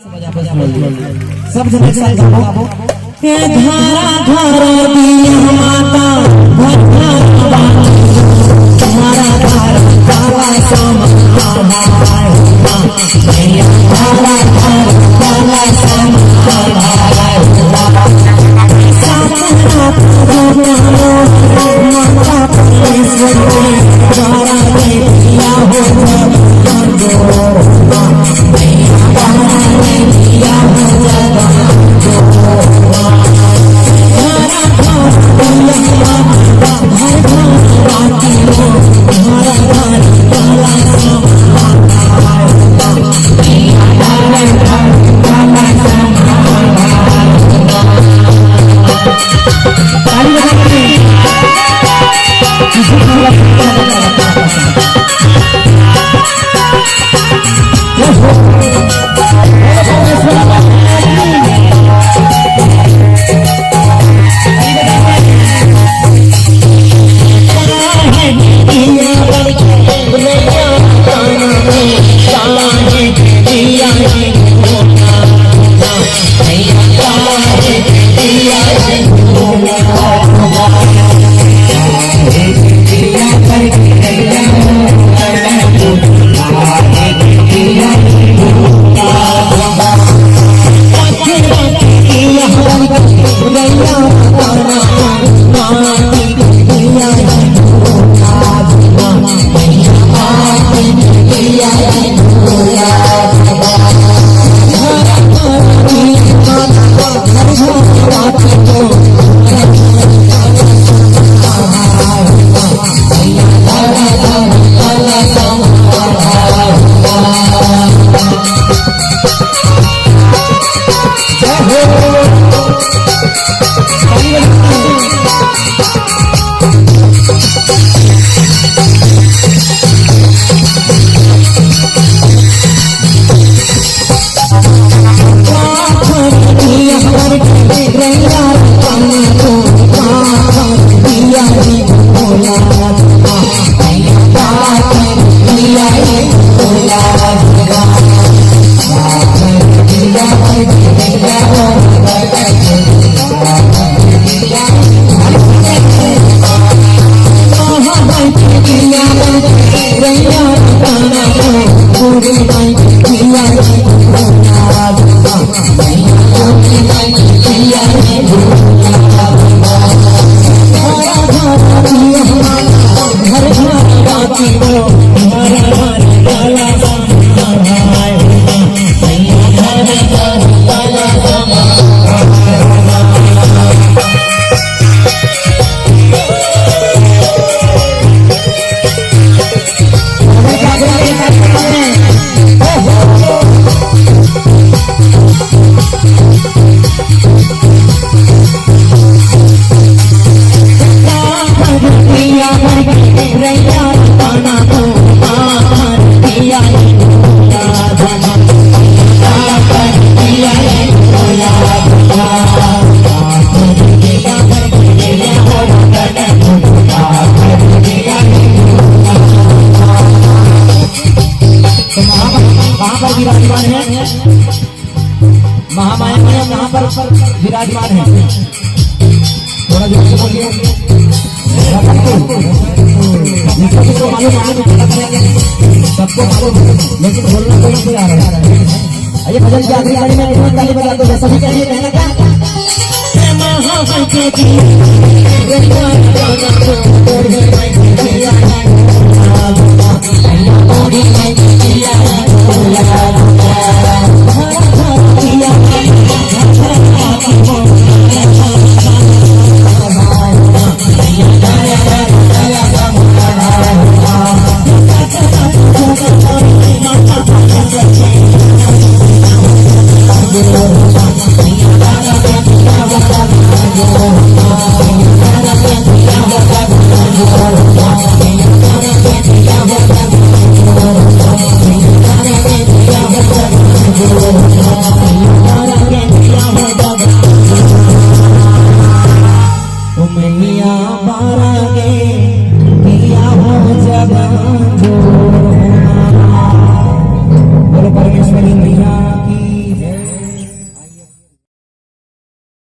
सब जने साथ गाओ के धारा धारा दिया माता भजना तुम्हारा धारा काला समाना मैया धारा धारा काला समाना सातना प्रभु माता परमेश्वरी धारा दिया हो महामाया में कहाँ पर विराजमान है? थोड़ा जोर से बोलिए। सबको मालूम, लेकिन बोलना कोई नहीं आ रहा है। आइए भजन की आखिरी कड़ी में एक ताली बजा दो। सभी कहिए कहना क्या? मैया बारा के दिया हो जगह